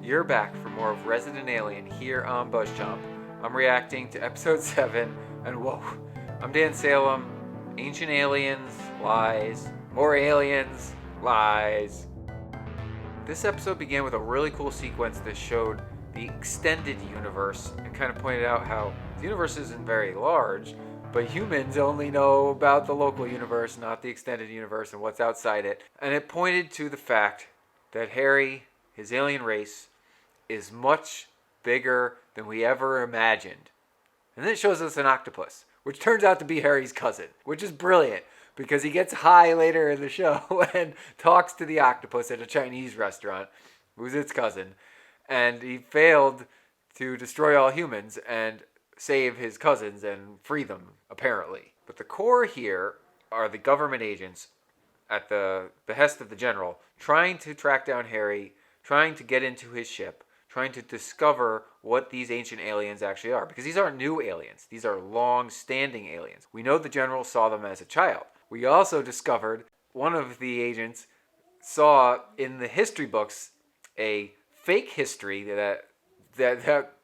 You're back for more of Resident Alien here on BuzzChomp. I'm reacting to episode 7, and whoa, I'm Dan Salem. Ancient aliens, lies. More aliens, lies. This episode began with a really cool sequence that showed the extended universe and kind of pointed out how the universe isn't very large, but humans only know about the local universe, not the extended universe and what's outside it. And it pointed to the fact that Harry, his alien race, is much bigger than we ever imagined. And then it shows us an octopus, which turns out to be Harry's cousin, which is brilliant because he gets high later in the show and talks to the octopus at a Chinese restaurant, who's its cousin, and he failed to destroy all humans and save his cousins and free them, apparently. But the core here are the government agents at the behest of the general trying to track down Harry, trying to get into his ship, trying to discover what these ancient aliens actually are. Because these aren't new aliens. These are long-standing aliens. We know the general saw them as a child. We also discovered one of the agents saw in the history books a fake history that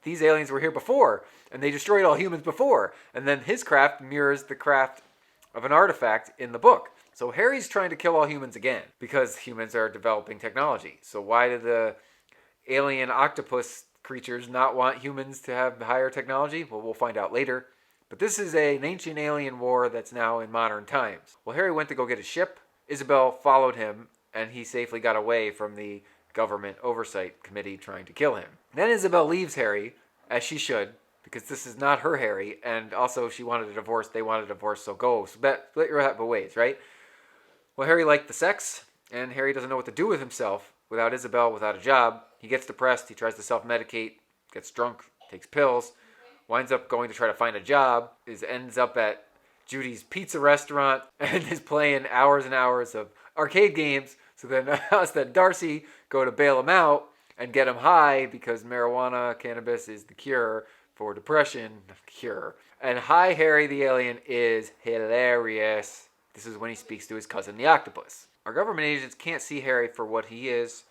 these aliens were here before, and they destroyed all humans before. And then his craft mirrors the craft of an artifact in the book. So Harry's trying to kill all humans again because humans are developing technology. So why do the alien octopus creatures not want humans to have higher technology? Well, we'll find out later. But this is an ancient alien war that's now in modern times. Well, Harry went to go get his ship. Isabel followed him, and he safely got away from the government oversight committee trying to kill him. Then Isabel leaves Harry, as she should, because this is not her Harry, and also she wanted a divorce, they wanted a divorce, so go, split your ways, right? Well, Harry liked the sex, and Harry doesn't know what to do with himself without Isabel, without a job. He gets depressed, he tries to self-medicate, gets drunk, takes pills, winds up going to try to find a job, ends up at Judy's pizza restaurant, and is playing hours and hours of arcade games. So then us and Darcy go to bail him out and get him high because marijuana, cannabis is the cure for depression. Cure. And Hi Harry the Alien is hilarious. This is when he speaks to his cousin the octopus. Our government agents can't see Harry for what he is,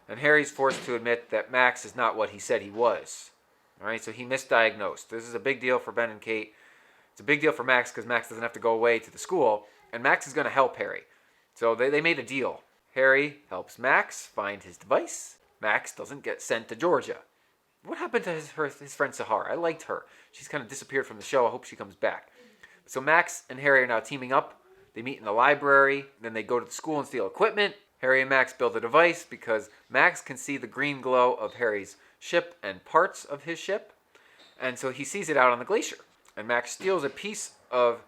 and Harry's forced to admit that Max is not what he said he was. Alright, so he misdiagnosed. This is a big deal for Ben and Kate. It's a big deal for Max because Max doesn't have to go away to the school, and Max is going to help Harry. So they made a deal. Harry helps Max find his device. Max doesn't get sent to Georgia. What happened to his friend Sahar? I liked her. She's kind of disappeared from the show. I hope she comes back. So Max and Harry are now teaming up. They meet in the library. Then they go to the school and steal equipment. Harry and Max build a device because Max can see the green glow of Harry's ship and parts of his ship. And so he sees it out on the glacier. And Max steals a piece of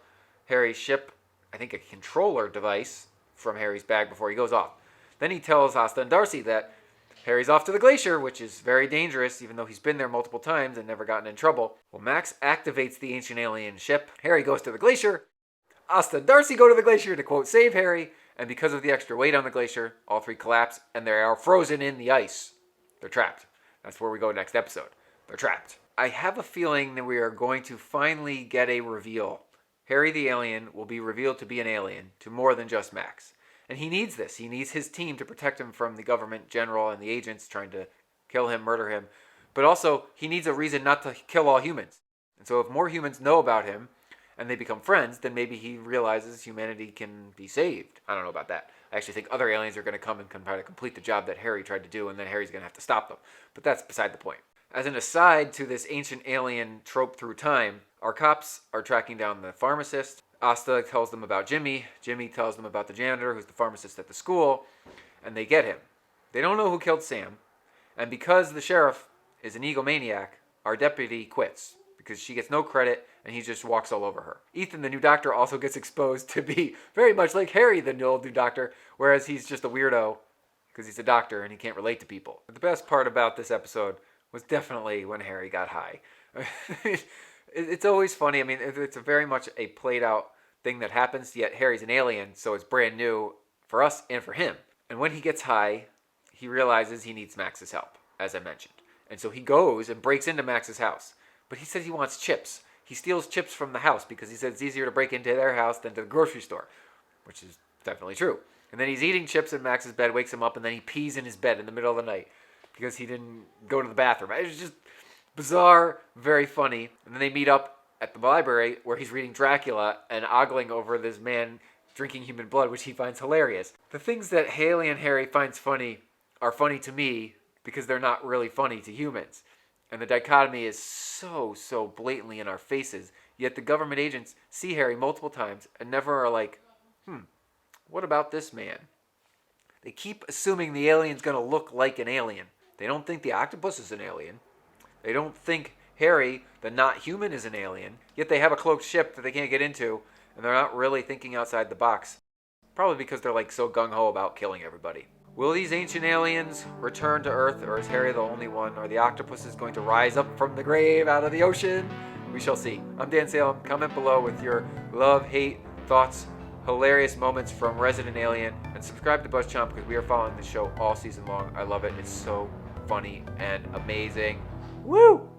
Harry's ship, I think a controller device, from Harry's bag before he goes off. Then he tells Asta and Darcy that Harry's off to the glacier, which is very dangerous, even though he's been there multiple times and never gotten in trouble. Well, Max activates the ancient alien ship. Harry goes to the glacier. Asta and Darcy go to the glacier to, quote, save Harry. And because of the extra weight on the glacier, all three collapse, and they are frozen in the ice. They're trapped. That's where we go next episode. They're trapped. I have a feeling that we are going to finally get a reveal. Harry the alien will be revealed to be an alien, to more than just Max. And he needs this. He needs his team to protect him from the government general and the agents trying to kill him, murder him. But also, he needs a reason not to kill all humans. And so if more humans know about him, and they become friends, then maybe he realizes humanity can be saved. I don't know about that. I actually think other aliens are going to come and try to complete the job that Harry tried to do, and then Harry's going to have to stop them. But that's beside the point. As an aside to this ancient alien trope through time, our cops are tracking down the pharmacist. Asta tells them about Jimmy. Jimmy tells them about the janitor, who's the pharmacist at the school, and they get him. They don't know who killed Sam, and because the sheriff is an egomaniac, our deputy quits, because she gets no credit, and he just walks all over her. Ethan, the new doctor, also gets exposed to be very much like Harry, the old new doctor, whereas he's just a weirdo, because he's a doctor and he can't relate to people. But the best part about this episode was definitely when Harry got high. It's always funny. I mean, it's a very much a played out thing that happens, yet Harry's an alien, so it's brand new for us and for him. And when he gets high, he realizes he needs Max's help, as I mentioned. And so he goes and breaks into Max's house. But he says he wants chips. He steals chips from the house because he says it's easier to break into their house than to the grocery store, which is definitely true. And then he's eating chips in Max's bed, wakes him up, and then he pees in his bed in the middle of the night. because he didn't go to the bathroom. It was just bizarre, very funny. And then they meet up at the library where he's reading Dracula and ogling over this man drinking human blood, which he finds hilarious. The things that Haley and Harry finds funny are funny to me because they're not really funny to humans. And the dichotomy is so blatantly in our faces. Yet the government agents see Harry multiple times and never are like, what about this man? They keep assuming the alien's going to look like an alien. They don't think the octopus is an alien. They don't think Harry, the not human, is an alien. Yet they have a cloaked ship that they can't get into, and they're not really thinking outside the box. Probably because they're like so gung-ho about killing everybody. Will these ancient aliens return to Earth, or is Harry the only one? Are the octopuses going to rise up from the grave out of the ocean? We shall see. I'm Dan Salem. Comment below with your love, hate, thoughts, hilarious moments from Resident Alien, and subscribe to BuzzChomp because we are following the show all season long. I love it. It's so funny and amazing. Woo!